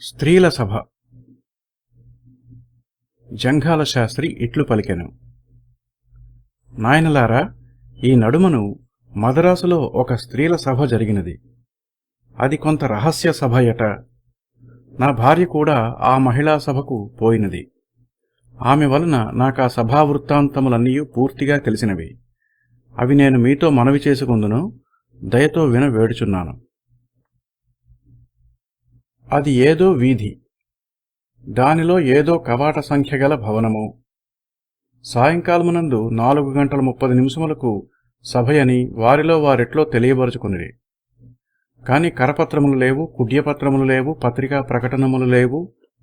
స్త్రీల సభ. జంఘాల శాస్త్రి ఇట్లు పలికెను. నాయనలారా, ఈ నడుమను మదరాసులో ఒక స్త్రీల సభ జరిగినది. అది కొంత రహస్య సభయట. నా భార్య కూడా ఆ మహిళా సభకు పోయినది. ఆమె వలన నాకా సభావృత్తాంతములన్నీ పూర్తిగా తెలిసినవి. అవి నేను మీతో మనవి చేసుకుందును, దయతో విన వేడుచున్నాను. అది ఏదో వీధి, దానిలో ఏదో కవాట సంఖ్యగల భవనము. సాయంకాలమునందు 4:30 సభయని వారిలో వారెట్లో తెలియబరుచుకునిరి. కాని కరపత్రములు లేవు, కుడ్యపత్రములు లేవు, పత్రికా ప్రకటనములు లేవు,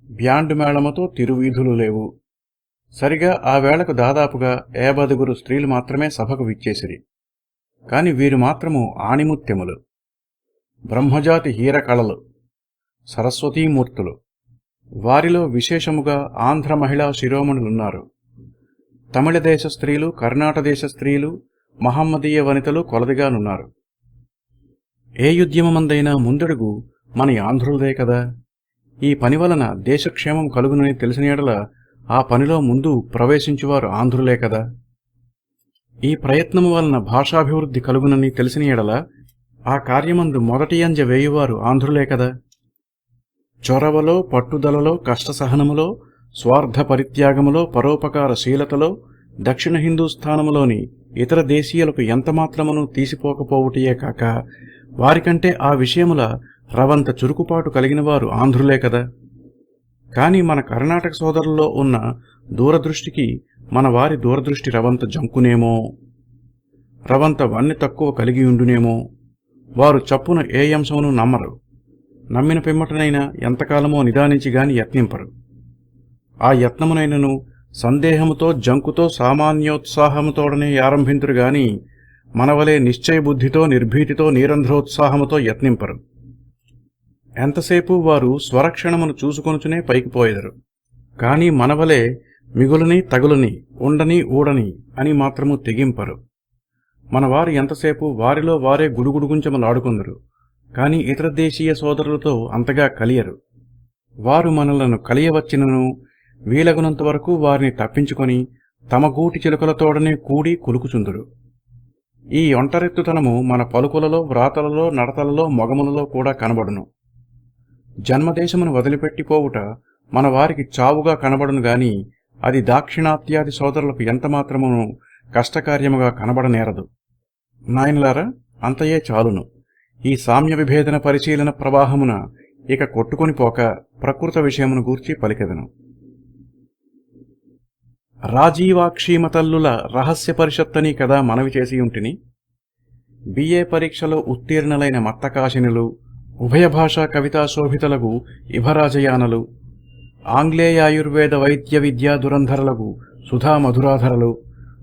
బ్యాండ్ మేళముతో తిరువీధులు లేవు. సరిగా ఆ వేళకు దాదాపుగా 50 స్త్రీలు మాత్రమే సభకు విచ్చేసిరి. కాని వీరు మాత్రము ఆణిముత్యములు, బ్రహ్మజాతి హీరకళలు, సరస్వతీమూర్తులు. వారిలో విశేషముగా ఆంధ్ర మహిళా శిరోమణులున్నారు. తమిళదేశ స్త్రీలు, కర్ణాటదేశ స్త్రీలు, మహమ్మదీయ వనితలు కొలదిగానున్నారు. ఏ యుద్యమందైనా ముందడుగు మన ఆంధ్రులదే కదా. ఈ పని వలన దేశక్షేమం కలుగునని తెలిసిన ఎడల ఆ పనిలో ముందు ప్రవేశించువారు ఆంధ్రులే కదా. ఈ ప్రయత్నము వలన భాషాభివృద్ధి కలుగునని తెలిసిన ఎడల ఆ కార్యమందు మొదటి అంజ వేయువారు ఆంధ్రులే కదా. చొరవలో, పట్టుదలలో, కష్టసహనములో, స్వార్థ పరిత్యాగములో, పరోపకారశీలతలో దక్షిణ హిందూస్థానములోని ఇతర దేశీయులకు ఎంతమాత్రమును తీసిపోకపోవుటయే కాక వారికంటే ఆ విషయముల రవంత చురుకుపాటు కలిగినవారు ఆంధ్రులే కదా. కాని మన కర్ణాటక సోదరుల్లో ఉన్న దూరదృష్టికి మన వారి దూరదృష్టి రవంత జంకునేమో, రవంత వన్ని తక్కువ కలిగియుండునేమో. వారు చప్పున ఏ అంశమును నమ్మరు. నమ్మిన పిమ్మటనైనా ఎంతకాలమో నిదానించిగాని యత్నింపరు. ఆ యత్నమునైనను సందేహముతో, జంకుతో, సామాన్యోత్సాహముతోడనే ఆరంభింతురుగాని మనవలే నిశ్చయబుద్ధితో, నిర్భీతితో, నిరంధ్రోత్సాహముతో యత్నింపరు. ఎంతసేపు వారు స్వరక్షణమును చూసుకొనుచునే పైకి పోయెదరు. కాని మనవలే మిగులని తగులని, ఉండని ఊడని అని మాత్రము తెగింపరు. మనవారు ఎంతసేపు వారిలో వారే గుడుగుడుగుంచమలాడుకుందరు. కాని ఇతర దేశీయ సోదరులతో అంతగా కలియరు. వారు మనలను కలియవచ్చినను వీలగునంతవరకు వారిని తప్పించుకొని తమ గూటి చిలుకలతోడనే కూడి కులుకుచుందురు. ఈ ఒంటరెత్తుతనము మన పలుకులలో, వ్రాతలలో, నడతలలో, మొగములలో కూడా కనబడును. జన్మదేశమును వదిలిపెట్టిపోవుట మన వారికి చావుగా కనబడును గాని అది దాక్షిణాత్యాది సోదరులకు ఎంతమాత్రమును కష్టకార్యముగా కనబడనేరదు. నాయనలారా, అంతయే చాలును. ఈ సామ్య విభేదన పరిశీలన ప్రవాహమున ఇక కొట్టుకొని పోక ప్రకృత విషయమును గూర్చి పలికెదను. రాజీవాక్షీమతల్లుల రహస్య పరిషత్తని కదా మనవి చేసియుంటిని. బిఏ పరీక్షలో ఉత్తీర్ణులైన మత్తకాశినులు, ఉభయభాషా కవితాశోభితలగు ఇభరాజయానలు, ఆంగ్లేయాయుర్వేద వైద్య విద్యా దురంధరలగు సుధా మధురాధరలు,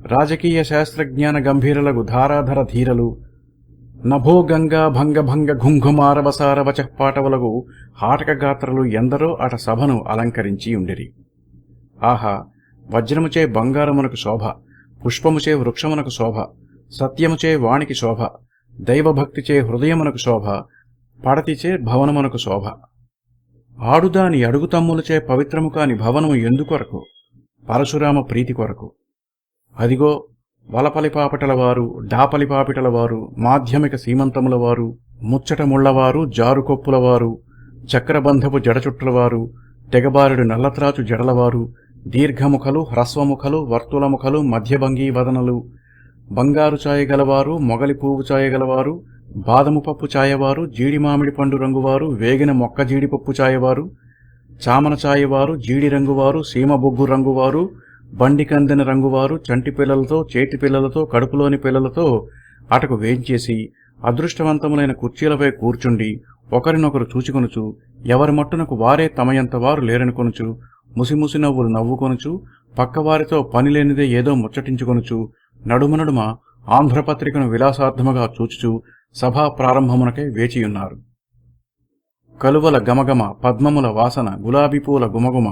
రాజకీయ శాస్త్రజ్ఞాన గంభీరలగు ధారాధర ధీరలు, నభో గంగా భంగ భంగ ఘుంఘుమారవసారవచపాటవలగు హాటకగాత్రలు ఎందరో అట సభను అలంకరించి ఉండిరి. ఆహా, వజ్రముచే బంగారమునకు శోభ, పుష్పముచే వృక్షమునకు శోభ, సత్యముచే వాణికి శోభ, దైవభక్తిచే హృదయమునకు శోభ, పడతిచే భవనమునకు శోభ. ఆడుదాని అడుగుతమ్ములచే పవిత్రము కాని భవనము ఎందుకొరకు? పరశురామ ప్రీతి కొరకు. అదిగో వలపలిపాపిటలవారు, డాపలిపాపిటలవారు, మాధ్యమిక సీమంతములవారు, ముచ్చటముళ్లవారు, జారుకొప్పులవారు, చక్రబంధపు జడచుట్టులవారు, తెగబారుడు నల్లత్రాచు జడలవారు, దీర్ఘముఖలు, హ్రస్వముఖలు, వర్తులముఖలు, మధ్యభంగీ వదనలు, బంగారు ఛాయగలవారు, మొగలి పువ్వు ఛాయగలవారు, బాదము పప్పు ఛాయవారు, జీడి మామిడి పండు రంగువారు, వేగిన మొక్క జీడిపప్పు ఛాయవారు, చామన ఛాయవారు, జీడి రంగువారు, సీమ బొగ్గు రంగువారు, బండి కందెన రంగువారు, చంటి పిల్లలతో, చేతి పిల్లలతో, కడుపులోని పిల్లలతో అటకు వేంచేసి అదృష్టవంతములైన కుర్చీలపై కూర్చుండి ఒకరినొకరు చూచుకొనుచు ఎవరి మట్టునకు వారే తమయంత వారు లేరనుకొనుచు ముసిముసి నవ్వులు నవ్వుకొనుచు పక్కవారితో పనిలేనిదే ఏదో ముచ్చటించుకొనుచు నడుమ ఆంధ్రపత్రికను విలాసార్థముగా చూచుచు సభా ప్రారంభమునకై వేచియున్నారు. కలువల గమగమ, పద్మముల వాసన, గులాబీపూల గుమగుమ,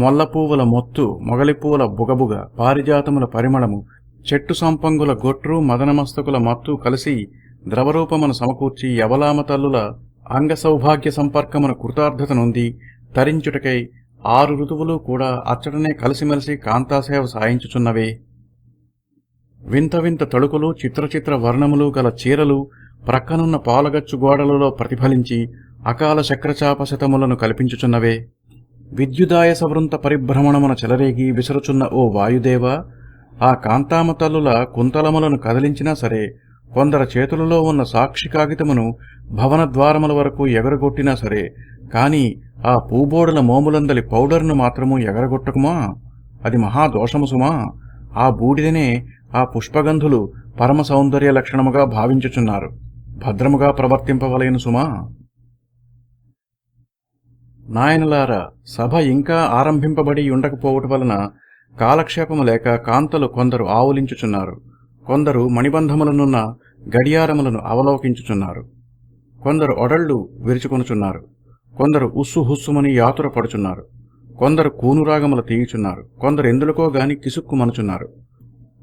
మొల్లపూవుల మొత్తు, మొగలిపూల బుగబుగ, పారిజాతముల పరిమళము, చెట్టు సంపంగుల గొట్రు, మదనమస్తకుల మత్తు కలిసి ద్రవరూపమును సమకూర్చి యవలామ తల్లుల అంగసౌభాగ్య సంపర్కమున కృతార్థత నొంది తరించుటకై 6 ఋతువులు కూడా అచ్చటనే కలిసిమెలిసి కాంతాసేవ సాయించుచున్నవే. వింత వింత తళుకులు చిత్రచిత్ర వర్ణములు గల చీరలు ప్రక్కనున్న పాలగచ్చు గోడలలో ప్రతిఫలించి అకాల చక్రచాపశతములను కల్పించుచున్నవే. విద్యుదాయ సవృంత పరిభ్రమణమున చెలరేగి విసరుచున్న ఓ వాయుదేవా, ఆ కాంతామ తల్లుల కుంతలములను కదిలించినా సరే, కొందర చేతులలో ఉన్న సాక్షి కాగితమును భవన ద్వారముల వరకు ఎగరగొట్టినా సరే, కాని ఆ పూబోడుల మోములందలి పౌడర్ను మాత్రము ఎగరగొట్టకుమా, అది మహాదోషము సుమా. ఆ బూడిదనే ఆ పుష్పగంధులు పరమ సౌందర్య లక్షణముగా భావించుచున్నారు. భద్రముగా ప్రవర్తింపవలయను సుమా. నాయనలారా, సభ ఇంకా ఆరంభింపబడి ఉండకపోవట వలన కాలక్షేపము లేక కాంతలు కొందరు ఆవులించుచున్నారు. కొందరు మణిబంధములనున్న గడియారములను అవలోకించుచున్నారు. కొందరు ఒడళ్లు విరుచుకొనుచున్నారు. కొందరు ఉస్సు హుస్సుమని యాతుర పడుచున్నారు. కొందరు కూనురాగములు తీయుచున్నారు. కొందరు ఎందులకో గాని కిసుక్కుమనుచున్నారు.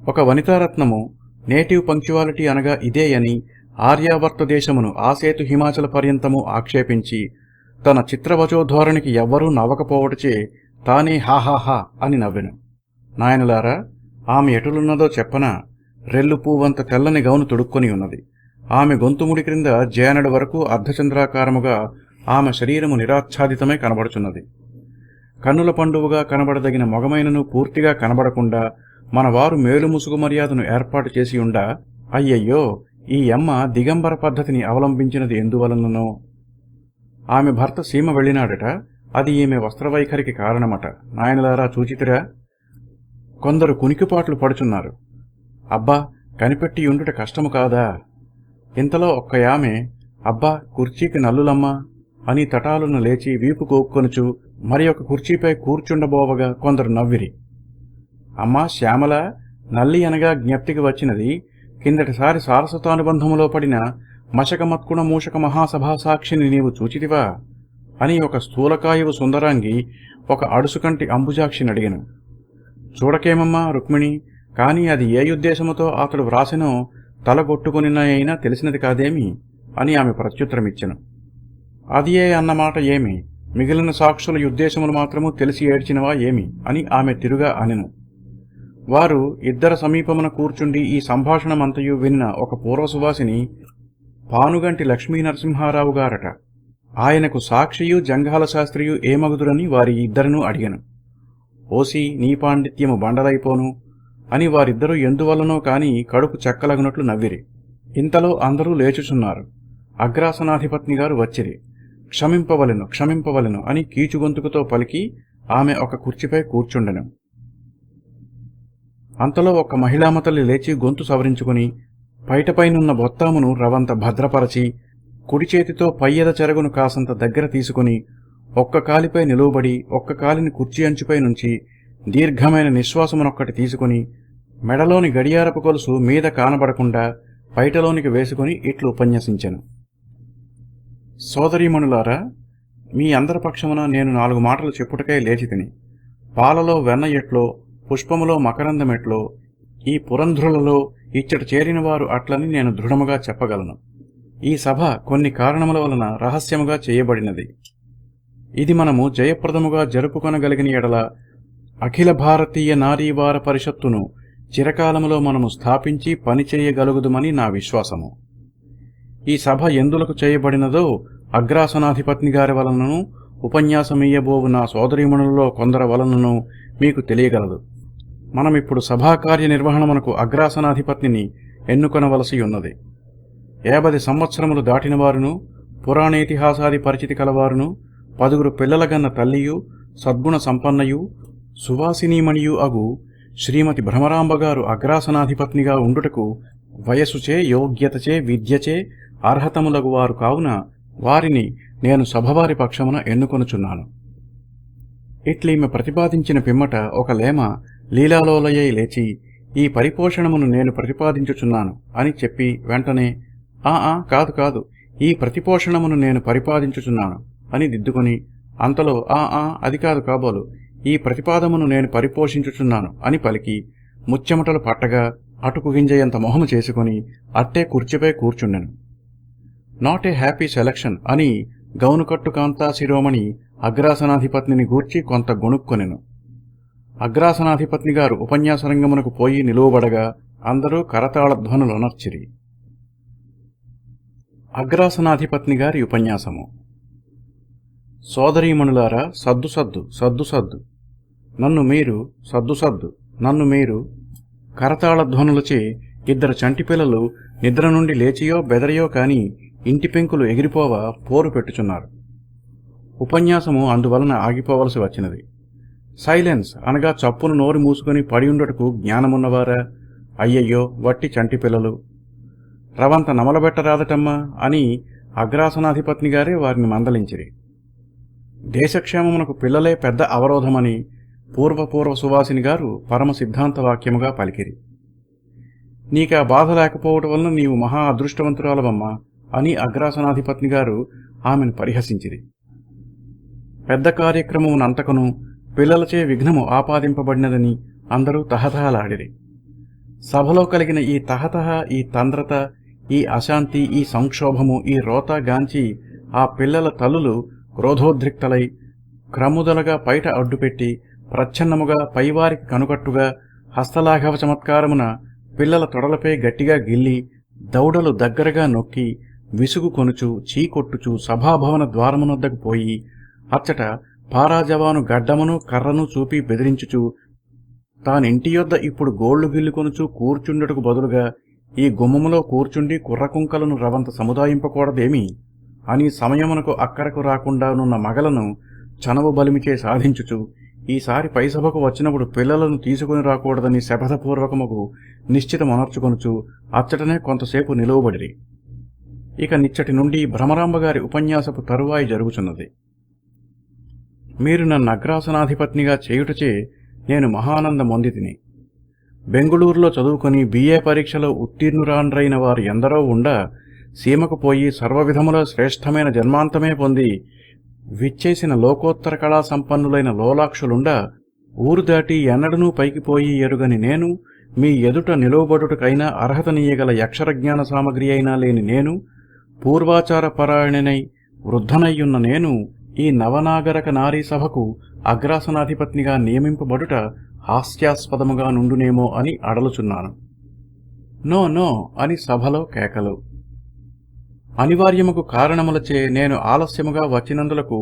ఒక వనితారత్నము నేటివ్ పంక్చువాలిటీ అనగా ఇదే అని ఆర్యావర్త దేశమును ఆసేతు హిమాచల పర్యంతము ఆక్షేపించి తన చిత్రవచోధోరణికి ఎవ్వరూ నవ్వకపోవటచే తానే హాహాహా అని నవ్వెను. నాయనలారా, ఆమె ఎటులున్నదో చెప్పనా? రెల్లు పువ్వంత తెల్లని గౌను తొడుక్కొని ఉన్నది. ఆమె గొంతుముడి క్రింద జేనడు వరకు అర్ధచంద్రాకారముగా ఆమె శరీరము నిరాచ్ఛాదితమై కనబడుచున్నది. కన్నుల పండువుగా కనబడదగిన మొగమైనను పూర్తిగా కనబడకుండా మనవారు మేలుముసుగు మర్యాదను ఏర్పాటు చేసియుండా, అయ్యయ్యో, ఈ అమ్మ దిగంబర పద్ధతిని అవలంబించినది ఎందువలననో. ఆమె భర్త సీమ వెళ్ళినాడట. అది ఈమె వస్త్రవైఖరికి కారణమట. నాయనలారా, చూచితిరా? కొందరు కునికిపాట్లు పడుచున్నారు. అబ్బా, కనిపెట్టి ఉండుట కష్టము కాదా? ఇంతలో ఒక్కయామె, అబ్బా, కుర్చీకి నల్లులమ్మా అని తటాలను లేచి వీపు కోక్కొనుచు మరి ఒక కుర్చీపై కూర్చుండబోవగా కొందరు నవ్విరి. అమ్మా శ్యామల, నల్లి అనగా జ్ఞప్తికి వచ్చినది కిందటిసారి సారస్వతానుబంధములో పడిన మశకమత్కుణ మూషక మహాసభాసాక్షిని నీవు చూచితివా అని ఒక స్థూలకాయువు సుందరాంగి ఒక అడుసుకంటి అంబుజాక్షిని అడిగను. చూడకేమమ్మా రుక్మిణి, కాని అది ఏ ఉద్దేశముతో అతడు వ్రాసెనో తలగొట్టుకునినైనా తెలిసినది కాదేమి అని ఆమె ప్రత్యుత్తరమిచ్చెను. అది ఏ అన్నమాట ఏమి, మిగిలిన సాక్షుల ఉద్దేశములు మాత్రము తెలిసి ఏడ్చినవా ఏమి అని ఆమె తిరుగా అనెను. వారు ఇద్దర సమీపమున కూర్చుండి ఈ సంభాషణమంతయు విన్న ఒక పూర్వసువాసిని పానుగంటి లక్ష్మీనరసింహారావు గారట. ఆయనకు సాక్షియు జంఘాల శాస్త్రియు ఏమగుదురని వారి ఇద్దరనూ అడిగను. ఓసి, నీ పాండిత్యము బండలైపోను అని వారిద్దరూ ఎందువల్లనో కాని కడుపు చెక్కలగునట్లు నవ్విరి. ఇంతలో అందరూ లేచుచున్నారు. అగ్రాసనాధిపత్ని గారు వచ్చిరి. క్షమింపవలెను, క్షమింపవలెను అని కీచుగొంతుకుతో పలికి ఆమె ఒక కుర్చీపై కూర్చుండెను. అంతలో ఒక మహిళామతల్లి లేచి గొంతు సవరించుకుని పైటపైనున్న బొత్తామును రవంత భద్రపరచి కుడి చేతితో పయ్యద చెరగును కాసంత దగ్గర తీసుకుని ఒక్క కాలిపై నిలువబడి ఒక్క కాలిని కుర్చీ అంచుపై నుంచి దీర్ఘమైన నిశ్వాసమునొక్కటి తీసుకుని మెడలోని గడియారపు గొలుసు మీద కానబడకుండా పైటలోనికి వేసుకుని ఇట్లు ఉపన్యసించెను. సోదరీమణులారా, మీ అందరి పక్షమున నేను 4 మాటలు చెప్పుటకై లేచితిని. పాలలో వెన్న ఎట్లో, పుష్పములో మకరందమెట్లో, ఈ పురంధ్రులలో ఇచ్చట చేరినవారు అట్లని నేను దృఢముగా చెప్పగలను. ఈ సభ కొన్ని కారణముల వలన రహస్యముగా చేయబడినది. ఇది మనము జయప్రదముగా జరుపుకొనగలిగిన ఎడల అఖిల భారతీయ నారీవార పరిషత్తును చిరకాలములో మనము స్థాపించి పనిచేయగలుగుదుమని నా విశ్వాసము. ఈ సభ ఎందులకు చేయబడినదో అగ్రాసనాధిపత్ని గారి వలనను ఉపన్యాసమీయబోవు నా సోదరీమణులలో కొందరి వలనను మీకు తెలియగలదు. మనమిప్పుడు సభాకార్య నిర్వహణమునకు అగ్రాసనాధిపత్నిని ఎన్నుకొనవలసి ఉన్నది. 50 సంవత్సరములు దాటినవారును, పురాణేతిహాసాది పరిచితి కలవారును, 10 పిల్లలగన్న తల్లియు, సద్గుణ సంపన్నయు, సువాసినీమణియు అగు శ్రీమతి భ్రమరాంబగారు అగ్రాసనాధిపత్నిగా ఉండుటకు వయస్సుచే, యోగ్యతచే, విద్యచే అర్హతములగువారు కావున వారిని నేను సభవారి పక్షమున ఎన్నుకొనుచున్నాను. ఇట్లీమె ప్రతిపాదించిన పిమ్మట ఒక లేమ లీలాలోలయ్యై లేచి, ఈ పరిపోషణమును నేను ప్రతిపాదించుచున్నాను అని చెప్పి వెంటనే కాదు కాదు, ఈ ప్రతిపోషణమును నేను పరిపాదించుచున్నాను అని దిద్దుకొని అంతలో అది కాదు కాబోలు, ఈ ప్రతిపాదమును నేను పరిపోషించుచున్నాను అని పలికి ముచ్చెమటలు పట్టగా అటుకు గింజయంత మొహము చేసుకుని అట్టే కుర్చీపై కూర్చుండెను. నాట్ ఏ హ్యాపీ సెలక్షన్ అని గౌనుకట్టు కాంతా శిరోమణి అగ్రాసనాధిపత్నిని గూర్చి కొంత గొణుక్కొనెను. అగ్రాసనాధిపత్ని గారు ఉపన్యాసరంగమునకు పోయి నిలువబడగా అందరూ కరతాళధ్వనులొనర్చిరి. అగ్రాసనాధిపత్ని గారి ఉపన్యాసము. సోదరీమణులారా, సద్దు సద్దు సద్దు సద్దు, నన్ను మీరు సద్దు సద్దు, నన్ను మీరు. కరతాళధ్వనులచే ఇద్దరు చంటిపిల్లలు నిద్ర నుండి లేచియో బెదరియో కాని ఇంటి పెంకులు ఎగిరిపోవ పోరు పెట్టుచున్నారు. ఉపన్యాసము అందువలన ఆగిపోవలసి వచ్చినది. సైలెన్స్ అనగా చప్పును నోరు మూసుకొని పడియుండుటకు జ్ఞానమున్నవారా? అయ్యయ్యో, వట్టి చంటిపిల్లలు, రవంత నమలబెట్టరాదటమ్మా అని అగ్రాసనాధిపత్ని గారే వారిని మందలించిరి. దేశక్షేమమునకు పిల్లలే పెద్ద అవరోధమని పూర్వ సువాసిని గారు పరమ సిద్ధాంత వాక్యముగా పలికిరి. నీకా బాధ లేకపోవటం వలన నీవు మహా అదృష్టవంతురాలవమ్మా అని అగ్రాసనాధిపత్ని గారు ఆమెను పరిహసించిరి. పెద్ద కార్యక్రమమునంతకును పిల్లలచే విఘ్నము ఆపాదింపబడినదని అందరూ తహతహలాడిరి. సభలో కలిగిన ఈ తహతహ, ఈ తంద్రత, ఈ అశాంతి, ఈ సంక్షోభము, ఈ రోత గాంచి ఆ పిల్లల తల్లులు క్రోధోద్రిక్తలై క్రముదలగా పైట అడ్డుపెట్టి ప్రచ్ఛన్నముగా పైవారికి కనుకట్టుగా హస్తలాఘవ చమత్కారమున పిల్లల తొడలపై గట్టిగా గిల్లి దౌడలు దగ్గరగా నొక్కి విసుగు కొనుచు చీకొట్టుచు సభాభవన ద్వారమునొద్దకు పోయి అచ్చట పారాజవాను గడ్డమును కర్రను చూపి బెదిరించుచు తానింటి యొద్ద ఇప్పుడు గోళ్లు గిల్లుకొనుచు కూర్చుండుటకు బదులుగా ఈ గుమ్మములో కూర్చుండి కుర్రకుంకలను రవంత సముదాయింపకూడదేమి అని సమయమునకు అక్కరకు రాకుండానున్న మగలను చనవు బలిమిచే సాధించుచు ఈసారి పైసభకు వచ్చినప్పుడు పిల్లలను తీసుకుని రాకూడదని శపథపూర్వకముకు నిశ్చితమనర్చుకొనుచు అచ్చటనే కొంతసేపు నిలువబడిరి. ఇక నిచ్చటి నుండి భ్రమరాంబగారి ఉపన్యాసపు తరువాయి జరుగుచున్నది. మీరు నన్ను అగ్రాసనాధిపత్నిగా చేయుటచే నేను మహానందమొందితిని. బెంగుళూరులో చదువుకుని బిఏ పరీక్షలో ఉత్తీర్ణురాండ్రైన వారు ఎందరో ఉండా సీమకు పోయి సర్వవిధముల శ్రేష్టమైన జన్మాంతమే పొంది విచ్చేసిన లోకోత్తర కళా సంపన్నులైన లోలాక్షులుండా ఊరు దాటి ఎన్నడనూ పైకిపోయి ఎరుగని నేను, మీ ఎదుట నిలువబడుటకైనా అర్హతనీయగల యక్షరజ్ఞాన సామగ్రి అయినా లేని నేను, పూర్వాచార పరాయణనై వృద్ధనయ్యున్న నేను ఈ నవనాగరక నారీ సభకు అగ్రాసనాధిపత్నిగా నియమింపబడుట హాస్యాస్పదముగా నుండునేమో అని అడలుచున్నాను. నో నో అని సభలో కేకలు. అనివార్యముకు కారణములచే నేను ఆలస్యముగా వచ్చినందులకు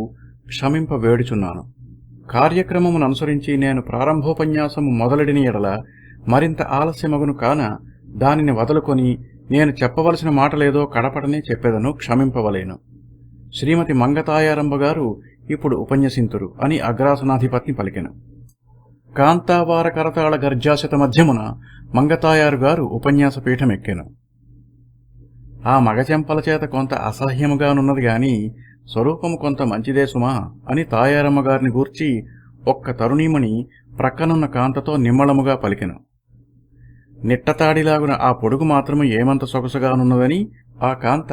క్షమింప వేడుచున్నాను. కార్యక్రమముననుసరించి నేను ప్రారంభోపన్యాసము మొదలెడిన ఎడల మరింత ఆలస్యమగును కాన దానిని వదులుకొని నేను చెప్పవలసిన మాటలేదో కడపటనే చెప్పెదను, క్షమింపవలేను. శ్రీమతి మంగతాయారంబగారు ఇప్పుడు ఉపన్యసింతురు అని అగ్రాసనాధిపత్ని పలికెను. కాంతావార కరతాళ గర్జాశత మధ్యమున మంగతాయారుగారు ఉపన్యాసపీఠమెక్కెను. ఆ మగచెంపల చేత కొంత అసహ్యముగానున్నది గాని స్వరూపము కొంత మంచిదే సుమా అని తాయారమ్మగారిని గూర్చి ఒక్క తరుణీమణి ప్రక్కనున్న కాంతతో నిమ్మళముగా పలికెను. నిట్టతాడిలాగున ఆ పొడుగు మాత్రము ఏమంత సొగసుగానున్నదని ఆ కాంత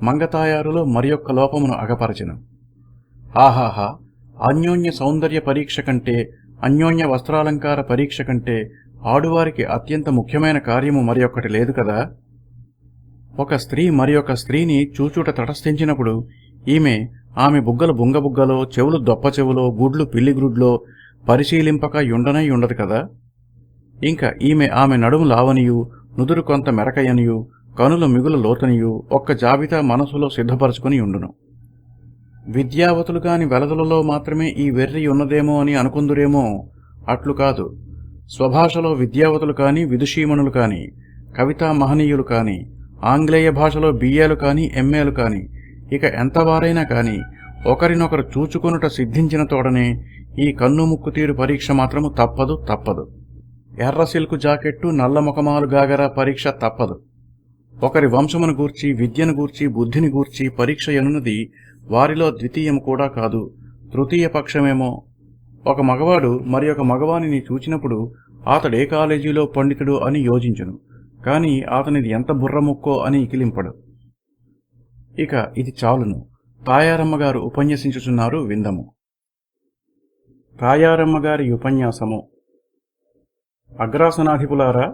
మంగతాయారులో మరియొక్క లోపమును అగపరచెను. ఆహాహా, అన్యోన్య సౌందర్య పరీక్ష కంటే, అన్యోన్య వస్త్రాలంకార పరీక్ష కంటే ఆడువారికి అత్యంత ముఖ్యమైన కార్యము మరియొక్కటి లేదు కదా. ఒక స్త్రీ మరియొక స్త్రీని చూచుట తటస్థించినప్పుడు ఆమె బుగ్గలు బుంగబుగ్గలో, చెవులు దొప్ప చెవులో, గుడ్లు పిల్లిగ్రుడ్లో పరిశీలింపక యుండనై ఉండదు కదా. ఇంక ఆమె నడుము లావనియు, నుదురు కొంత మెరకయనియు, కనుల మిగుల లోతనియు ఒక్క జాబితా మనసులో సిద్ధపరచుకుని ఉండును. విద్యావతులు కాని వెలదులలో మాత్రమే ఈ వెర్రి ఉన్నదేమో అని అనుకుందురేమో. అట్లు కాదు. స్వభాషలో విద్యావతులు కాని, విదుషీమణులు కాని, కవితా మహనీయులు కాని, ఆంగ్లేయ భాషలో బిఏలు కాని, ఎంఏలు కాని, ఇక ఎంతవారైనా కాని ఒకరినొకరు చూచుకొనుట సిద్ధించిన తోడనే ఈ కన్ను ముక్కు తీరు పరీక్ష మాత్రము తప్పదు. ఎర్ర సిల్కు జాకెట్టు, నల్ల ముఖమాలు గాగర పరీక్ష తప్పదు. ఒకరి వంశమును గూర్చి, విద్యను గూర్చి, బుద్ధిని గూర్చి పరీక్ష ఎనున్నది వారిలో ద్వితీయము కూడా కాదు, తృతీయ పక్షమేమో. ఒక మగవాడు మరి ఒక మగవానిని చూచినప్పుడు అతడే కాలేజీలో పండితుడు అని యోచించును, కాని అతనిది ఎంత బుర్రముక్కో అని ఇకిలింపడు. ఇక ఇది చాలును. తాయారమ్మగారు ఉపన్యసించుచున్నారు, విందము. తాయారమ్మగారి ఉపన్యాసము. అగ్రాసనాధిపులారా,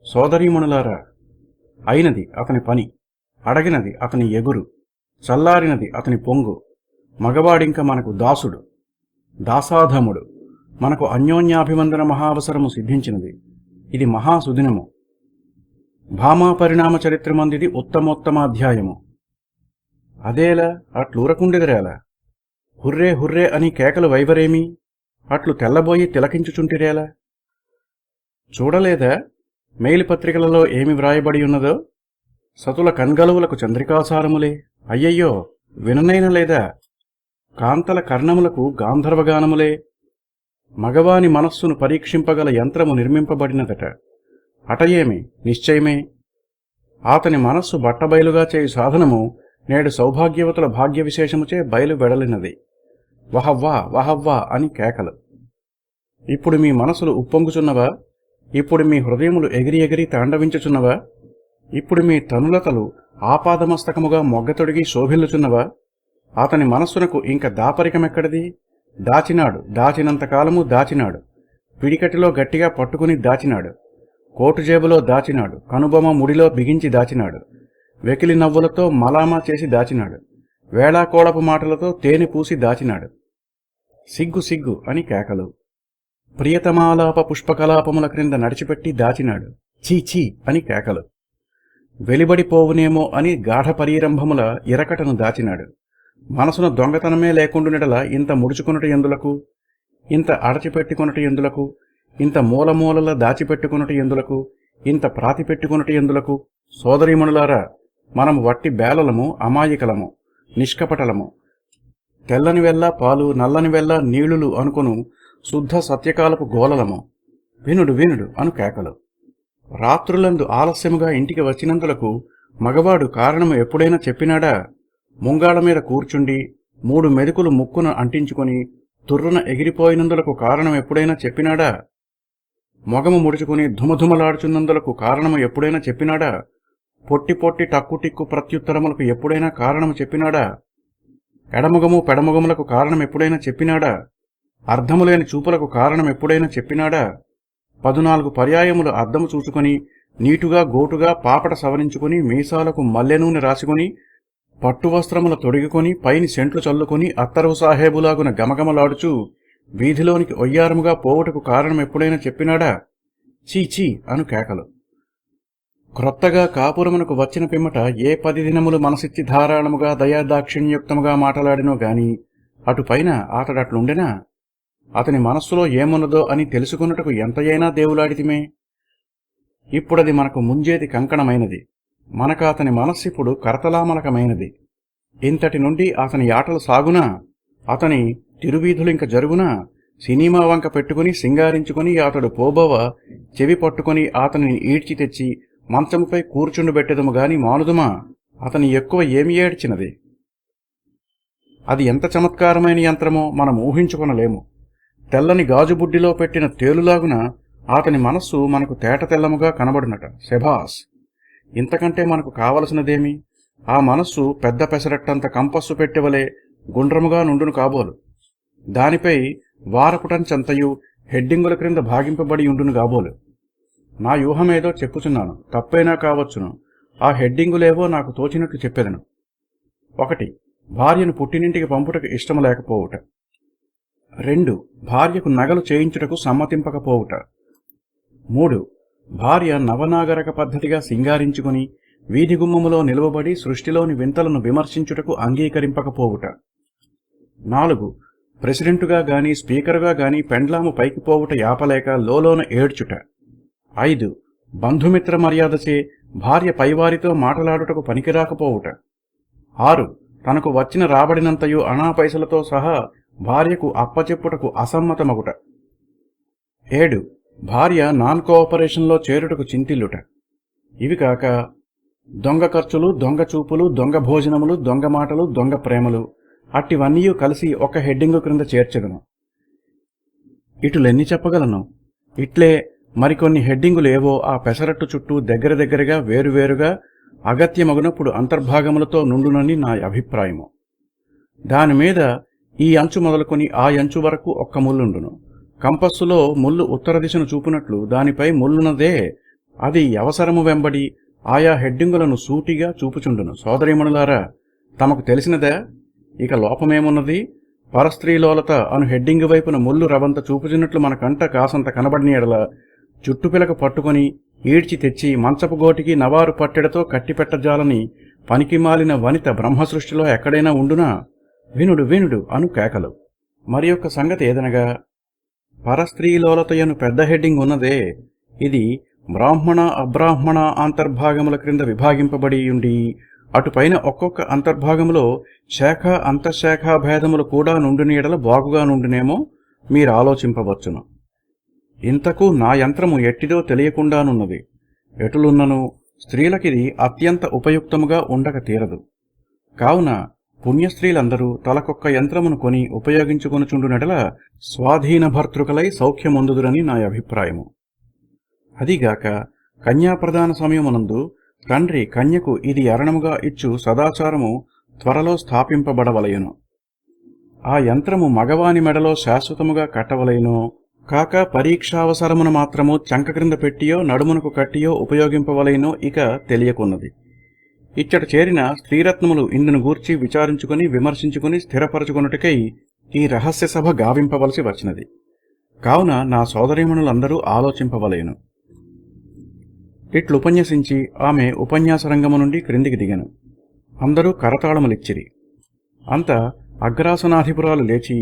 సోదరీమణులారా, అయినది అతని పని, అడగినది అతని ఎగురు. చల్లారినది అతని పొంగు. మగవాడింక మనకు దాసుడు, దాసాధముడు. మనకు అన్యోన్యాభివందన మహావసరము సిద్ధించినది. ఇది మహాసుదినము. భామా పరిణామ చరిత్రమందిది ఉత్తమోత్తమాధ్యాయము. అదేలా అట్లూరకుండెదరేలా? హుర్రే హుర్రే అని కేకలు వైవరేమి? అట్లు తెల్లబోయి తిలకించుచుంటిరేలా? చూడలేదా మెయిల్ పత్రికలలో ఏమి వ్రాయబడి ఉన్నదో? సతుల కన్గలువులకు చంద్రికాసారములే. అయ్యయ్యో, విననైన లేదా? కాంతల కర్ణములకు గాంధర్వగానములే. మగవాని మనస్సును పరీక్షింపగల యంత్రము నిర్మింపబడినదట. అటయేమి నిశ్చయమే. అతని మనస్సు బట్టబయలుగా చేయు సాధనము నేడు సౌభాగ్యవతుల భాగ్య విశేషముచే బయలు వెడలినది. వహవ్వా వహవ్వా అని కేకలు. ఇప్పుడు మీ మనసులు ఉప్పొంగుచున్నవా? ఇప్పుడు మీ హృదయములు ఎగిరి ఎగిరి తాండవించుచున్నవా? ఇప్పుడు మీ తనులతలు ఆపాదమస్తకముగా మొగ్గతొడిగి శోభిల్లుచున్నవా? అతని మనస్సునకు ఇంక దాపరికమెక్కడిది? దాచినాడు, దాచినంతకాలము దాచినాడు. పిడికటిలో గట్టిగా పట్టుకుని దాచినాడు. కోటుజేబులో దాచినాడు. కనుబొమ ముడిలో బిగించి దాచినాడు. వెకిలి నవ్వులతో మలామా చేసి దాచినాడు. వేళాకోళపు మాటలతో తేనె పూసి దాచినాడు. సిగ్గు సిగ్గు అని కేకలు. ప్రియతమాలాప పుష్పకలాపముల క్రింద నడిచిపెట్టి దాచినాడు. చీ చీ అని కేకలు. వెలిబడిపోవునేమో అని గాఢ పరీరంభముల ఇరకటను దాచినాడు. మనసున దొంగతనమే లేకుండునెడల ఇంత ముడుచుకున్నట ఎందులకు? ఇంత అడచిపెట్టుకున్నట ఎందులకు? ఇంత మూలమూలల దాచిపెట్టుకున్నట ఎందులకు? ఇంత ప్రాతిపెట్టుకున్నట ఎందులకు? సోదరీమణులారా, మనము వట్టి బేలలము, అమాయకలము, నిష్కపటలము. తెల్లని వెల్ల పాలు, నల్లని వెల్ల నీళ్లులు అనుకొను శుద్ధ సత్యకాలపు గోలలము. వినుడు వినుడు అను కేకలు. రాత్రులందు ఆలస్యముగా ఇంటికి వచ్చినందులకు మగవాడు కారణము ఎప్పుడైనా చెప్పినాడా? ముంగాళ మీద కూర్చుండి 3 మెతుకులు ముక్కున అంటించుకొని తుర్రున ఎగిరిపోయినందులకు కారణం ఎప్పుడైనా చెప్పినాడా? మొగము ముడుచుకుని ధుమధుమలాడుచున్నందులకు కారణము ఎప్పుడైనా చెప్పినాడా? పొట్టి పొట్టి టక్కుటిక్కు ప్రత్యుత్తరములకు ఎప్పుడైనా కారణము చెప్పినాడా? ఎడముగము పెడముగములకు కారణం ఎప్పుడైనా చెప్పినాడా? అర్ధములేని చూపులకు కారణం ఎప్పుడైనా చెప్పినాడా? 14 పర్యాయములు అద్దము చూచుకొని నీటుగా గోటుగా పాపట సవరించుకుని మీసాలకు మల్లెనూనె రాసుకుని పట్టువస్త్రముల తొడిగుకొని పైని సెంట్లు చల్లుకొని అత్తరువు సాహేబులాగున గమగమలాడుచూ వీధిలోనికి ఒయ్యారముగా పోవుటకు కారణం ఎప్పుడైనా చెప్పినాడా? చీచీ అను కేకలు. క్రొత్తగా కాపురమునకు వచ్చిన పిమ్మట ఏ 10 దినములు మనసిచ్చి ధారాళముగా దయాదాక్షిణ్యుక్తముగా మాటలాడినో గాని అటుపైన అతడట్లుండెనా? అతని మనస్సులో ఏమున్నదో అని తెలుసుకున్నటకు ఎంతయైనా దేవులాడితిమే. ఇప్పుడది మనకు ముంజేది కంకణమైనది. మనకు అతని మనస్సిప్పుడు కరతలామలకమైనది. ఇంతటి నుండి అతని ఆటలు సాగునా? అతని తిరువీధులింక జరుగునా? సినిమా వంక పెట్టుకుని సింగారించుకుని అతడు పోబోవ చెవి పట్టుకుని అతనిని ఈడ్చి తెచ్చి మంచముపై కూర్చుండబెట్టెదము గాని మానుదుమా? అతని ఎక్కువ ఏమి ఏడ్చినది? అది ఎంత చమత్కారమైన యంత్రమో మనం ఊహించుకొనలేము. తెల్లని గాజుబుడ్డిలో పెట్టిన తేలులాగున అతని మనస్సు మనకు తేట తెల్లముగా కనబడునట. శభాస్! ఇంతకంటే మనకు కావలసినదేమి? ఆ మనస్సు పెద్ద పెసరట్టంత కంపస్సు పెట్టెవలే గుండ్రముగా నుండును కాబోలు. దానిపై వారపుటంచంతయు హెడ్డింగుల క్రింద భాగింపబడి ఉండును కాబోలు. నా యూహమేదో చెప్పుచున్నాను, తప్పైనా కావచ్చును. ఆ హెడ్డింగులేవో నాకు తోచినట్లు చెప్పెదను. 1. భార్యను పుట్టినింటికి పంపుటకు ఇష్టము లేకపోవుట. 2. భార్యకు నగలు చేయించుటకు సమ్మతింపకపోవుట. 3. భార్య నవనాగరక పద్ధతిగా సింగారించుకుని వీధిగుమ్మములో నిలువబడి సృష్టిలోని వింతలను విమర్శించుటకు అంగీకరింపకపోవుట. 4. ప్రెసిడెంటుగా గాని స్పీకరుగా గాని పెండ్లాము పైకి పోవుట యాపలేక లోలోన ఏడ్చుట. 5. బంధుమిత్ర మర్యాదచే భార్య పైవారితో మాటలాడుటకు పనికిరాకపోవుట. 6. తనకు వచ్చిన రాబడినంతయు అనా పైసలతో సహా భార్యకు అప్పచెప్పుటకు అసమ్మతమగుట. 7. భార్య నాన్ కోఆపరేషన్లో చేరుటకు చింతిల్లుట. ఇవి కాక దొంగ ఖర్చులు, దొంగ చూపులు, దొంగ భోజనములు, దొంగ మాటలు, దొంగ ప్రేమలు అట్టివన్నీ కలిసి ఒక హెడ్డింగు క్రింద చేర్చెదను. ఇటులెన్ని చెప్పగలను? ఇట్లే మరికొన్ని హెడ్డింగులేవో ఆ పెసరట్టు చుట్టూ దగ్గర దగ్గరగా వేరువేరుగా అగత్యమగునప్పుడు అంతర్భాగములతో నుండునని నా అభిప్రాయము. దానిమీద ఈ అంచు మొదలుకొని ఆ అంచు వరకు ఒక్క ముల్లుండును. కంపస్సులో ముల్లు ఉత్తర దిశను చూపునట్లు దానిపై ముల్లునదే అది అవసరము వెంబడి ఆయా హెడ్డింగులను సూటిగా చూపుచుండును. సోదరీమణులారా, తమకు తెలిసినదా? ఇక లోపమేమున్నది? పరస్త్రీలోలత అను హెడ్డింగ్ వైపున ముళ్ళు రవంత చూపుచిన్నట్లు మన కంట కాసంత కనబడిన ఎడల చుట్టుపిలక పట్టుకొని ఈడ్చి తెచ్చి మంచపు గోటికి నవారు పట్టెడతో కట్టిపెట్టజాలని పనికిమాలిన వనిత బ్రహ్మసృష్టిలో ఎక్కడైనా ఉండునా? వినుడు వినుడు అను కేకలు. మరి యొక్క సంగతి ఏదనగా, పరస్త్రీలోలతయను పెద్ద హెడ్డింగ్ ఉన్నదే, ఇది బ్రాహ్మణ అబ్రాహ్మణ అంతర్భాగముల క్రింద విభాగింపబడియుండి అటుపైన ఒక్కొక్క అంతర్భాగములో శాఖ అంతఃశాఖా భేదములు కూడా నుండిన ఎడల బాగుగా నుండినేమో మీరాలోచింపవచ్చును. ఇంతకు నా యంత్రము ఎట్టిదో తెలియకుండానున్నది. ఎటులున్నను స్త్రీలకిది అత్యంత ఉపయుక్తముగా ఉండక తీరదు. కావున పుణ్యస్త్రీలందరూ తలకొక్క యంత్రమును కొని ఉపయోగించుకొనుచుండునెడల స్వాధీన భర్తృకలై సౌఖ్యమొందుదురని నా అభిప్రాయము. అదిగాక కన్యాప్రదాన సమయమునందు తండ్రి కన్యకు ఇది అరణముగా ఇచ్చు సదాచారము త్వరలో స్థాపింపబడవలయును. ఆ యంత్రము మగవాని మెడలో శాశ్వతముగా కట్టవలయును కాక పరీక్షావసరమున మాత్రము చంక క్రింద పెట్టియో నడుమునకు కట్టియో ఉపయోగింపవలయునో ఇక తెలియకున్నది. ఇచ్చట చేరిన స్త్రీరత్నములు ఇందును గూర్చి విచారించుకుని విమర్శించుకుని స్థిరపరచుకొనుటకై ఈ రహస్య సభ గావింపవలసి వచ్చినది. కావున నా సోదరీమణులందరూ ఆలోచింపవలయును. ఇట్లుపన్యసించి ఆమె ఉపన్యాసరంగము నుండి క్రిందికి దిగను. అందరూ కరతాళములిచ్చిరి. అంత అగ్రాసనాధిపురాలు లేచి,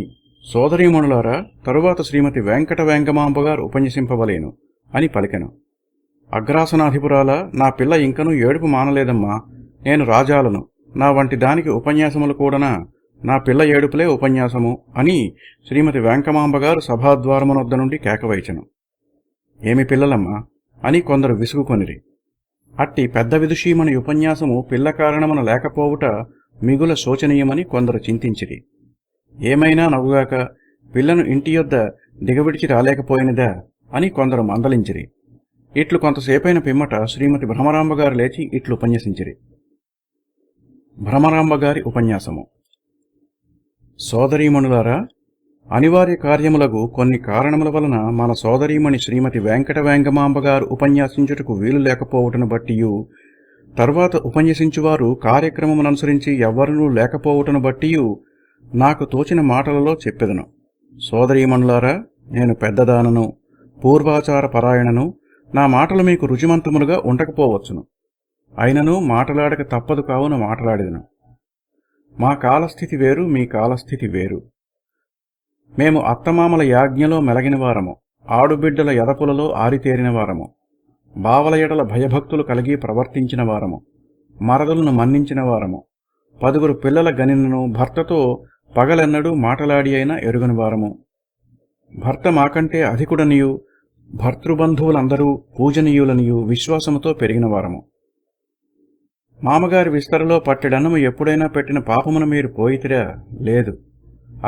సోదరీమణులారా, తరువాత శ్రీమతి వెంకట వెంగమాంబగారు ఉపన్యసింపవలేను అని పలికెను. అగ్రాసనాధిపురాల, నా పిల్ల ఇంకనూ ఏడుపు మానలేదమ్మా, నేను రాజాలను, నా వంటి దానికి ఉపన్యాసములు కూడానా? నా పిల్ల ఏడుపులే ఉపన్యాసము అని శ్రీమతి వెంకమాంబగారు సభాద్వారమునొద్ద నుండి కేకవైచెను. ఏమి పిల్లలమ్మా అని కొందరు విసుగుకొనిరి. అట్టి పెద్ద విదుషీమణి ఉపన్యాసము పిల్ల కారణమున లేకపోవుట మిగుల శోచనీయమని కొందరు చింతించిరి. ఏమైనా నవ్వుగాక పిల్లను ఇంటి యొద్ద దిగవిడిచి రాలేకపోయినదా అని కొందరు మందలించిరి. ఇట్లు కొంతసేపైన పిమ్మట శ్రీమతి భ్రమరాంబగారు లేచి ఇట్లు ఉపన్యసించిరి. భ్రమరాంబగారి ఉపన్యాసము. సోదరీమణులారా, అనివార్య కార్యములకు కొన్ని కారణముల వలన మన సోదరీమణి శ్రీమతి వెంకట వెంగమాంబగారు ఉపన్యాసించుటకు వీలు లేకపోవుటను బట్టియు, తరువాత ఉపన్యసించువారు కార్యక్రమముననుసరించి ఎవ్వరూ లేకపోవుటను బట్టియు నాకు తోచిన మాటలలో చెప్పెదను. సోదరీమణులారా, నేను పెద్దదానను, పూర్వాచార పరాయణను, నా మాటలు మీకు రుచిమంతములుగా ఉండకపోవచ్చును. అయినను మాటలాడక తప్పదు కావున మాట్లాడేదను. మా కాలస్థితి వేరు, మీ కాలస్థితి వేరు. మేము అత్తమామల యాజ్ఞలో మెలగిన వారము, ఆడుబిడ్డల ఎదపులలో ఆరితేరిన వారము, బావల ఎడల భయభక్తులు కలిగి ప్రవర్తించిన వారము, మరదలను మన్నించిన వారము, 10 పిల్లల గనినను భర్తతో పగలెన్నడూ మాటలాడి అయినా ఎరుగని వారము, భర్త మాకంటే అధికుడనియు భర్తృబంధువులందరూ పూజనీయులనియు విశ్వాసముతో పెరిగిన వారము. మామగారి విస్తరలో పట్టెడన్నము ఎప్పుడైనా పెట్టిన పాపమును మీరు పోయితిరా? లేదు.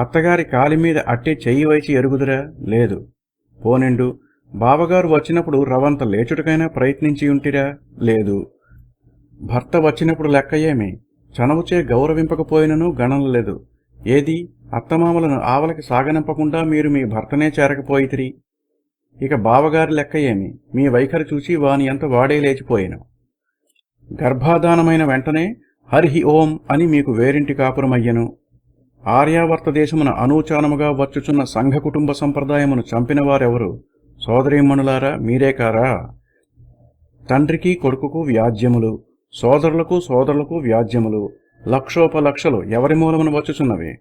అత్తగారి కాలిమీద అట్టే చెయ్యి వైచి ఎరుగుదురా? లేదు. పోనెండు బావగారు వచ్చినప్పుడు రవంత లేచుటకైనా ప్రయత్నించియుంటిరా? లేదు. భర్త వచ్చినప్పుడు లెక్కయేమి? చనువుచే గౌరవింపకపోయినను గణనలేదు. ఏది, అత్తమామలను ఆవలకి సాగనింపకుండా మీరు మీ భర్తనే చేరకపోయితిరి. ఇక బావగారి లెక్క ఏమి? మీ వైఖరి చూచి వాని అంత వాడే లేచిపోయాను. గర్భాధానమైన వెంటనే హరిహి ఓం అని మీకు వేరింటి కాపురమయ్యను. ఆర్యావర్త దేశమున అనూచానముగా వచ్చుచున్న సంఘ కుటుంబ సంప్రదాయమును చంపిన వారెవరు? సోదరీమణులారా, మీరే కారా? తండ్రికి కొడుకుకు వ్యాజ్యములు, సోదరులకు వ్యాజ్యములు, లక్షోపలక్షలు ఎవరి మూలమున వచ్చుచున్నవి?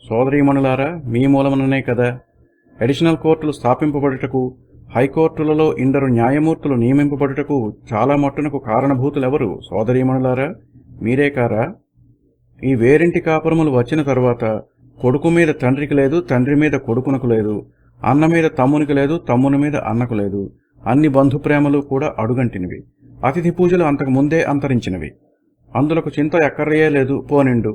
సోదరీమణులారా, మీ మూలముననే కదా. అడిషనల్ కోర్టులు స్థాపింపబడుటకు, హైకోర్టులలో 2 న్యాయమూర్తులు నియమింపబడుటకు చాలా మట్టునకు కారణభూతులెవరు? సోదరీమణులారా, మీరే కారా? ఈ వేరింటి కాపురములు వచ్చిన తరువాత కొడుకు మీద తండ్రికి లేదు, తండ్రి మీద కొడుకునకు లేదు, అన్న మీద తమ్మునికి లేదు, తమ్ముని మీద అన్నకు లేదు. అన్ని బంధుప్రేమలు కూడా అడుగంటినవి. అతిథి పూజలు అంతకు ముందే అంతరించినవి. అందులకు చింత ఎక్కర్రయే లేదు. పోనిండు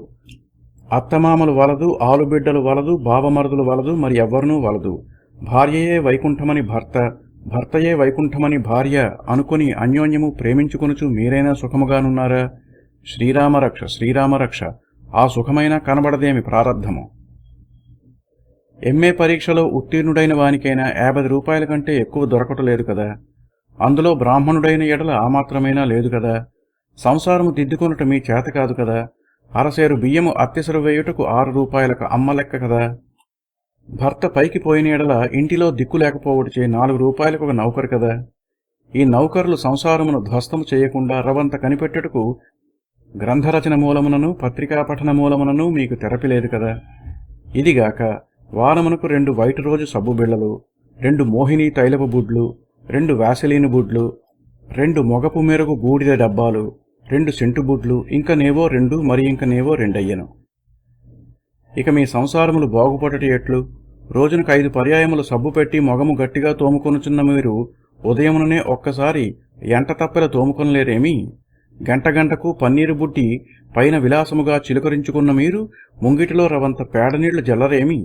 అత్తమామలు వలదు, ఆలుబిడ్డలు వలదు, బావమరుదులు వలదు, మరి ఎవ్వరనూ వలదు. భార్యయే వైకుంఠమని భర్త, భర్తయే వైకుంఠమని భార్య అనుకుని అన్యోన్యము ప్రేమించుకొనుచు మీరైనా సుఖముగానున్నారా? శ్రీరామరక్ష, శ్రీరామరక్ష. ఆ సుఖమైనా కనబడదేమి ప్రారబ్ధము. ఎంఏ పరీక్షలో ఉత్తీర్ణుడైన వానికైనా 50 రూపాయల కంటే ఎక్కువ దొరకటలేదు కదా. అందులో బ్రాహ్మణుడైన ఎడల ఆ మాత్రమైనా లేదు కదా. సంసారము దిద్దుకొనుట మీ చేత కాదు కదా. అరసేరు బియ్యము అత్తెసరు వేయుటకు 6 రూపాయలకు అమ్మలెక్క కదా. భర్త పైకి పోయిన ఎడల ఇంటిలో దిక్కు లేకపోవడిచే 4 రూపాయలకు ఒక నౌకరు కదా. ఈ నౌకరులు సంసారమును ధ్వస్తము చేయకుండా రవంత కనిపెట్టుటకు గ్రంథరచన మూలమునను పత్రికా పఠన మూలమునను మీకు తెరపిలేదు కదా. ఇదిగాక వారమునకు 2 వైట్ రోజు సబ్బు బిళ్లలు, 2 మోహిని తైలపు బుడ్లు, 2 వ్యాసలీను బుడ్లు, 2 మొగపు మెరుగు బూడిద డబ్బాలు, 2 సెంటు బుడ్లు, ఇంకనేవో 2 మరి ఇంకనేవో 2 అయ్యను. ఇక మీ సంసారములు బాగుపడటి ఎట్లు? రోజునకు 5 పర్యాయములు సబ్బు పెట్టి మొగము గట్టిగా తోముకొనుచున్న మీరు ఉదయముననే ఒక్కసారి ఎంట తప్పెల తోముకొనలేరేమి? గంట గంటకు పన్నీరు బుట్టి పైన విలాసముగా చిలుకరించుకున్న మీరు ముంగిటిలో రవంత పేడనీళ్లు జల్లరేమి?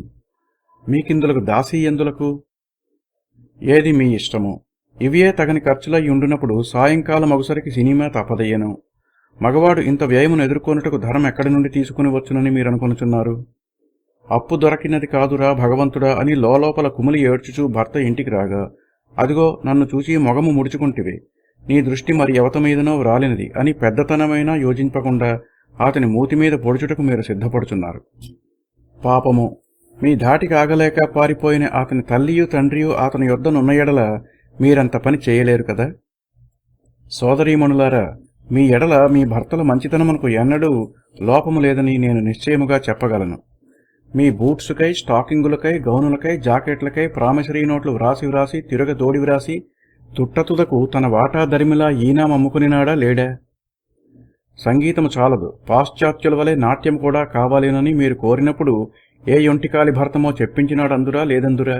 మీకిందులకు దాసీ ఎందులకు? ఏది మీ ఇష్టము. ఇవియే తగని ఖర్చులై ఉండునప్పుడు సాయంకాలం ఒకసరికి సినిమా తప్పదయ్యను. మగవాడు ఇంత వ్యయమును ఎదుర్కొనుటకు ధనం ఎక్కడి నుండి తీసుకుని వచ్చునని మీరనుకొనుచున్నారు? అప్పు దొరకినది కాదురా భగవంతుడా అని లోపల కుమిలి ఏడ్చుచూ భర్త ఇంటికి రాగా, అదిగో నన్ను చూసి మొగము ముడుచుకుంటివి, నీ దృష్టి మరి ఎవతమీదనో వ్రాలినది అని పెద్దతనమైనా యోచింపకుండా అతని మూతిమీద పొడుచుటకు మీరు సిద్ధపడుచున్నారు. పాపము, మీ ధాటికి ఆగలేక పారిపోయిన అతని తల్లియు తండ్రియు అతని యొద్దనున్న ఎడల మీరంత పని చేయలేరు కదా. సోదరీమణులారా, మీ ఎడల మీ భర్తల మంచితనమునకు ఎన్నడూ లోపము లేదని నేను నిశ్చయముగా చెప్పగలను. మీ బూట్సుకై, స్టాకింగులకై, గౌనులకై, జాకెట్లకై ప్రామిసరీ నోట్లు వ్రాసి తిరగ తోడి వ్రాసి తుట్టతుదకు తన వాటా దరిమిలా ఈనాం అమ్ముకునినాడా లేడా? సంగీతము చాలదు, పాశ్చాత్యుల వలె నాట్యం కూడా కావాలేనని మీరు కోరినప్పుడు ఏ యొంటికాలి భర్తమో చెప్పించినాడందురా లేదందురా?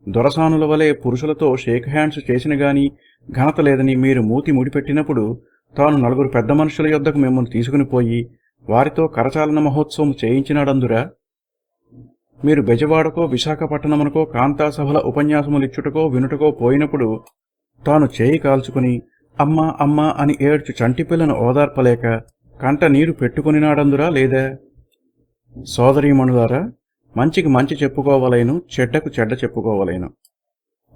దొరసానుల వలె పురుషులతో షేక్ హ్యాండ్స్ చేసిన గాని ఘనత లేదని మీరు మూతి ముడిపెట్టినప్పుడు తాను 4 పెద్ద మనుషుల యొద్దకు మిమ్మల్ని తీసుకుని పోయి వారితో కరచాలన మహోత్సవం చేయించినాడందురా? మీరు బెజవాడకో విశాఖపట్టణమునకో కాంతాసభల ఉపన్యాసములిచ్చుటకో వినుటకో పోయినప్పుడు తాను చేయి కాల్చుకుని అమ్మా అమ్మా అని ఏడ్చు చంటిపిల్లను ఓదార్పలేక కంట నీరు పెట్టుకునినాడందురా లేదా? సోదరీమణులారా, మంచికి మంచి చెప్పుకోవలేను, చెడ్డకు చెడ్డ చెప్పుకోవలేను.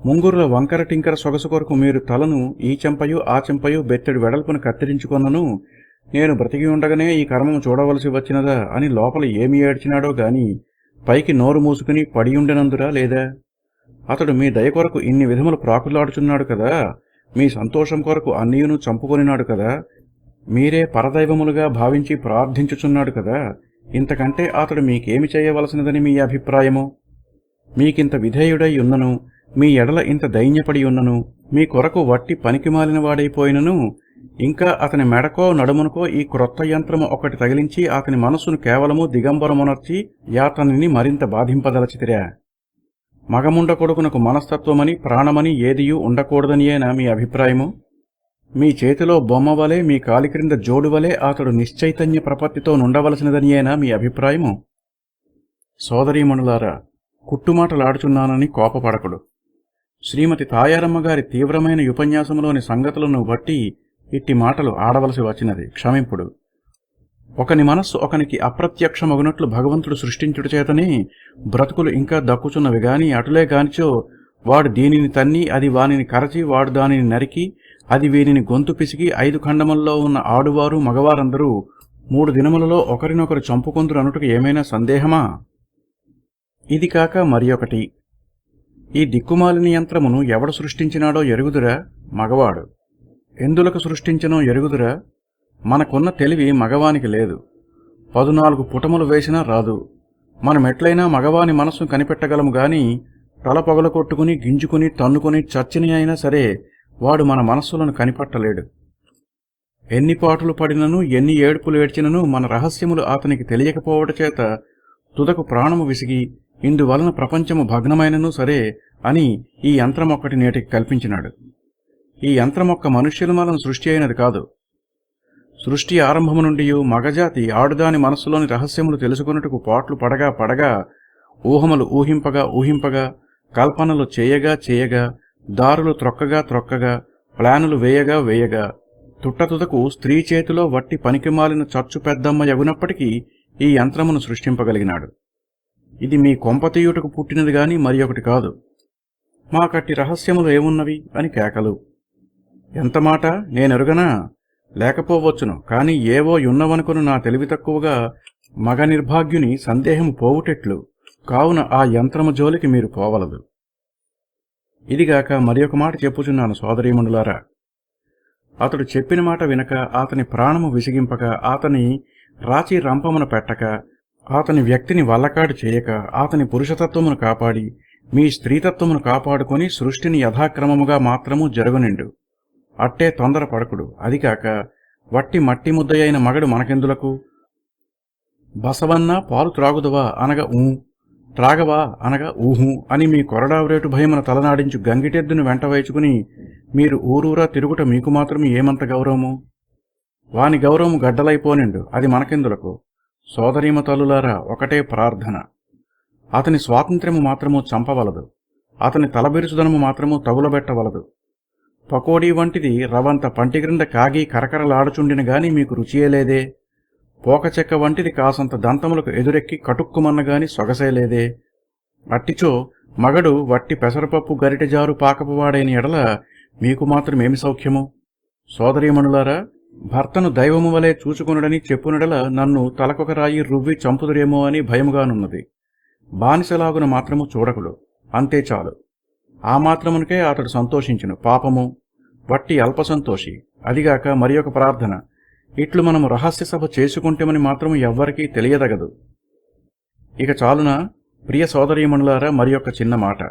ముంగుర్ల వంకర టింకర సొగసు కొరకు మీరు తలను ఈ చెంపయు ఆ చెంపయు బెత్తడి వెడల్పును కత్తిరించుకొన్నను నేను బ్రతికి ఉండగానే ఈ కర్మము చూడవలసి వచ్చినదా అని లోపల ఏమి ఏడ్చినాడో గాని పైకి నోరు మూసుకుని పడియుండెనందురా లేదా? అతడు మీ దయ కొరకు ఇన్ని విధములు ప్రాకులాడుచున్నాడు కదా, మీ సంతోషం కొరకు అన్నియును చంపుకొనినాడు కదా, మీరే పరదైవములుగా భావించి ప్రార్థించుచున్నాడు కదా, ఇంతకంటే అతడు మీకేమి చేయవలసినదని మీ అభిప్రాయము? మీకింత విధేయుడై ఉన్నను, మీ ఎడల ఇంత దైన్యపడి ఉన్నను, మీ కొరకు వట్టి పనికిమాలిన వాడైపోయినను ఇంకా అతని మెడకో నడుమునకో ఈ క్రొత్త యంత్రము ఒకటి తగిలించి అతని మనస్సును కేవలము దిగంబరమునర్చి యాతనిని మరింత బాధింపదలచితిరా? మగముండ కొడుకునకు మనస్తత్వమని ప్రాణమని ఏదియూ ఉండకూడదనియేనా మీ అభిప్రాయము? మీ చేతిలో బొమ్మవలే మీ కాలి క్రింద జోడువలే అతడు నిశ్చైతన్య ప్రపత్తితో నుండవలసినదనియేనా మీ అభిప్రాయము? సోదరీమణులారా, కుట్టుమాటలాడుచున్నానని కోపపడకుడు. శ్రీమతి తాయారమ్మగారి తీవ్రమైన ఉపన్యాసములోని సంగతులను బట్టి ఇట్టి మాటలు ఆడవలసి వచ్చినది, క్షమింపుడు. ఒకని మనస్సు ఒకనికి అప్రత్యక్షమగునట్లు భగవంతుడు సృష్టించుట చేతనే బ్రతుకులు ఇంకా దక్కుచున్నవి గాని అటులే గానిచో వాడు దీనిని తన్ని అది వానిని కరచి వాడు దానిని నరికి అది వీనిని గొంతు పిసికి 5 ఖండముల్లో ఉన్న ఆడువారు మగవారందరూ 3 దినములలో ఒకరినొకరు చంపుకొందురు అనుటకు ఏమైనా సందేహమా? ఇది కాక మరి ఒకటి, ఈ దిక్కుమాలిని యంత్రమును ఎవడు సృష్టించినాడో ఎరుగుదురా? మగవాడు. ఎందులకు సృష్టించనో ఎరుగుదురా? మనకున్న తెలివి మగవానికి లేదు. 14 పుటములు వేసినా రాదు. మనమెట్లయినా మగవాని మనస్సును కనిపెట్టగలము గాని తల పగల కొట్టుకుని గింజుకుని తన్నుకుని చచ్చిని అయినా సరే వాడు మన మనస్సులను కనిపెట్టలేడు. ఎన్ని పాటులు పడినను ఎన్ని ఏడుపులు ఏడ్చినను మన రహస్యములు అతనికి తెలియకపోవట చేత తుదకు ప్రాణము విసిగి ఇందువలన ప్రపంచము భగ్నమైనను సరే అని ఈ యంత్రమొక్కటి నేటికి కల్పించినాడు. ఈ యంత్రమొక్క మనుష్యుల వలన సృష్టి అయినది కాదు. సృష్టి ఆరంభము నుండి మగజాతి ఆడుదాని మనస్సులోని రహస్యములు తెలుసుకున్నట్టుకు పాట్లు పడగా పడగా ఊహములు ఊహింపగా కల్పనలు చేయగా దారులు త్రొక్కగా ప్లానులు వేయగా తుట్టతుదకు స్త్రీ చేతిలో వట్టి పనికిమాలిన చచ్చు పెద్దమ్మ యగునప్పటికీ ఈ యంత్రమును సృష్టింపగలిగినాడు. ఇది మీ కొంపతీయుటకు పుట్టినది గాని మరి ఒకటి కాదు. మాకట్టి రహస్యములు ఏమున్నవి అని కేకలు. ఎంత మాట నేనెరుగనా? లేకపోవచ్చును, కాని ఏవో యున్నవనుకును నా తెలివి తక్కువగా మగ నిర్భాగ్యుని సందేహము పోవుటెట్లు, కావున ఆ యంత్రము జోలికి మీరు పోవలదు. ఇదిగాక మరి ఒక మాట చెప్పుచున్నాను సోదరీమణులారా, అతడు చెప్పిన మాట వినక, అతని ప్రాణము విసిగింపక, అతని రాచి రంపమున పెట్టక, అతని వ్యక్తిని వల్లకాడు చేయక, అతని పురుషతత్వమును కాపాడి మీ స్త్రీతత్వమును కాపాడుకొని సృష్టిని యథాక్రమముగా మాత్రము జరుగునిండు. అట్టే తొందరపడకుడు. అదికాక వట్టి మట్టి ముద్దయైన మగడు మనకెందులకు? బసవన్నా పాలు త్రాగుదవా అనగా ఊ, త్రాగవా అనగా ఊహు అని మీ కొరడావురేటు భయమున తలనాడించు గంగిటెద్దును వెంట వేచుకుని మీరు ఊరూరా తిరుగుట మీకు మాత్రం ఏమంత గౌరవము? వాని గౌరవము గడ్డలైపోనిండు, అది మనకెందులకు? సోదరీమ తల్లులారా, ఒకటే ప్రార్థన, అతని స్వాతంత్ర్యము మాత్రము చంపవలదు, అతని తలబిరుచుదనము మాత్రము తగులబెట్టవలదు. పకోడీ వంటిది రవంత పంటిగ్రింద కాగి కరకరలాడుచుండిన గాని మీకు రుచియేలేదే. పోకచెక్క వంటిది కాసంత దంతములకు ఎదురెక్కి కటుక్కుమన్నగాని సొగసేలేదే. అట్టిచో మగడు వట్టి పెసరపప్పు గరిటెజారు పాకపువాడైన ఎడల మీకు మాత్రమేమి సౌఖ్యము? సోదరీమణులారా, భర్తను దైవము వలె చూచుకునుడని చెప్పునడల నన్ను తలకొక రాయి రువ్వి చంపుదురేమో అని భయముగానున్నది. బానిసలాగున మాత్రము చూడకుడు, అంతే చాలు. ఆ మాత్రమునకే అతడు సంతోషించును. పాపము వట్టి అల్పసంతోషి. అదిగాక మరి ఒక ప్రార్థన, ఇట్లు మనము రహస్య సభ చేసుకుంటేమని మాత్రము ఎవ్వరికీ తెలియదగదు. ఇక చాలునా? ప్రియ సోదరీమణులారా, మరి ఒక చిన్న మాట.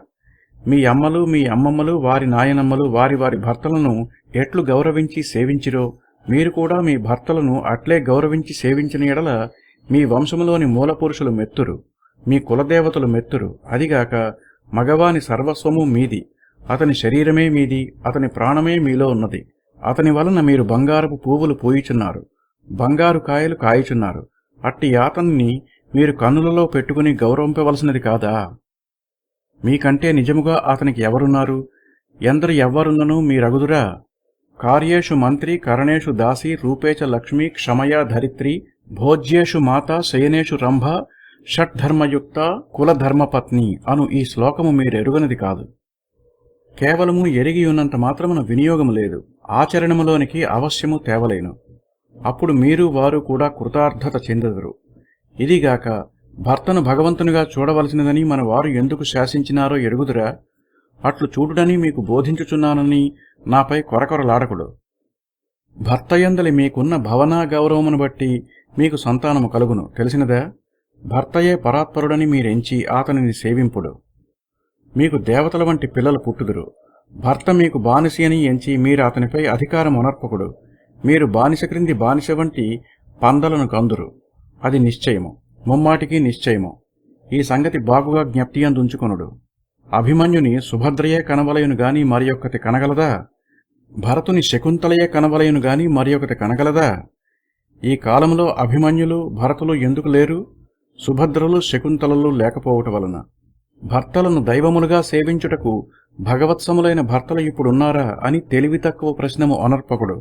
మీ అమ్మలు మీ అమ్మమ్మలు వారి నాయనమ్మలు వారి వారి భర్తలను ఎట్లు గౌరవించి సేవించిరో మీరు కూడా మీ భర్తలను అట్లే గౌరవించి సేవించిన ఎడల మీ వంశములోని మూలపురుషులు మెత్తురు, మీ కులదేవతలు మెత్తురు. అదిగాక మగవాని సర్వస్వము మీది, అతని శరీరమే మీది, అతని ప్రాణమే మీలో ఉన్నది. అతని వలన మీరు బంగారపు పువ్వులు పూయిచున్నారు, బంగారు కాయలు కాయుచున్నారు. అట్టి అతన్ని మీరు కన్నులలో పెట్టుకుని గౌరవింపవలసినది కాదా? మీకంటే నిజముగా అతనికి ఎవరున్నారు? ఎందరు ఎవ్వరున్నను మీరగుదురా? కార్యేషు మంత్రి, కరణేషు దాసి, రూపేచ లక్ష్మి, క్షమయా ధరిత్రి, భోజ్యేషు మాత, శయనేషు రంభ, షట్ధర్మయుక్త కులధర్మపత్ని అను ఈ శ్లోకము మీరెరుగనిది కాదు. కేవలము ఎరిగియున్నంత మాత్రమున వినియోగము లేదు, ఆచరణములోనికి అవశ్యము తేవలేను. అప్పుడు మీరు వారు కూడా కృతార్థత చెందెదరు. ఇదిగాక భర్తను భగవంతునిగా చూడవలసినదని మన వారు ఎందుకు శాసించినారో ఎరుగుదురా? అట్లు చూడుడని మీకు బోధించుచున్నానని నాపై కొరకొరలాడకుడు. భర్తయందలి మీకున్న భవనా గౌరవమును బట్టి మీకు సంతానము కలుగును, తెలిసినదా? భర్తయే పరాత్పరుడని మీరెంచి అతనిని సేవింపుడు. మీకు దేవతల వంటి పిల్లలు పుట్టుదురు. భర్త మీకు బానిసి అని ఎంచి మీరు అతనిపై అధికారం అనర్పకుడు. మీరు బానిస క్రింది బానిస వంటి పందలను కందురు. అది నిశ్చయము, ముమ్మాటికి నిశ్చయము. ఈ సంగతి బాగుగా జ్ఞప్తియందుంచుకొనుడు. అభిమన్యుని సుభద్రయే కనవలయును గాని మరి ఒక్కటి కనగలదా? భరతుని శకుంతలయే కనవలయును గాని మరి ఒకటి కనగలదా? ఈ కాలంలో అభిమన్యులు భరతులు ఎందుకు లేరు? సుభద్రలు శకుంతలలు లేకపోవట వలన. భర్తలను దైవములుగా సేవించుటకు భగవత్సములైన భర్తలు ఇప్పుడున్నారా అని తెలివి తక్కువ ప్రశ్నము అనర్పకుడు.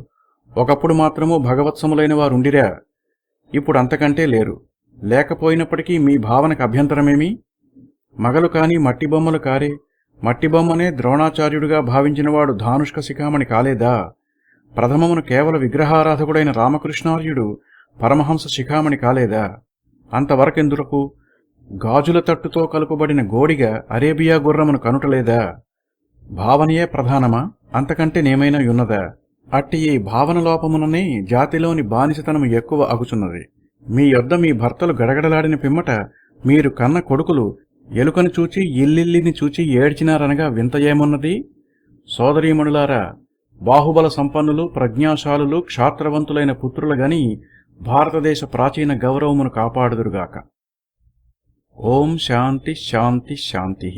ఒకప్పుడు మాత్రము భగవత్సములైన వారుండిరా, ఇప్పుడు అంతకంటే లేరు. లేకపోయినప్పటికీ మీ భావనకు అభ్యంతరమేమి? మగలు కాని మట్టి బొమ్మలు కారే. మట్టి బొమ్మనే ద్రోణాచార్యుడిగా భావించినవాడు ధానుష్క శిఖామణి కాలేదా? ప్రథమమును కేవల విగ్రహారాధకుడైన రామకృష్ణార్యుడు పరమహంస శిఖామణి కాలేదా? అంతవరకెందురకు? గాజుల తట్టుతో కలుపబడిన గోడిగ అరేబియా గుర్రమును కనుటలేదా? భావనయే ప్రధానమా? అంతకంటే నేమైనా యున్నదా? అట్టి ఈ భావన లోపముననే జాతిలోని బానిసతనము ఎక్కువ అగుచున్నది. మీ యొద్ద మీ భర్తలు గడగడలాడిన పిమ్మట మీరు కన్న కొడుకులు ఎలుకను చూచి ఇల్లిల్లిని చూచి ఏడ్చినారనగా వింత ఏమున్నది? సోదరీమణులారా, బాహుబల సంపన్నులు, ప్రజ్ఞాశాలులు, క్షాత్రవంతులైన పుత్రులు గని భారతదేశ ప్రాచీన గౌరవమును కాపాడుదురుగాక. ఓం శాంతి శాంతి శాంతి.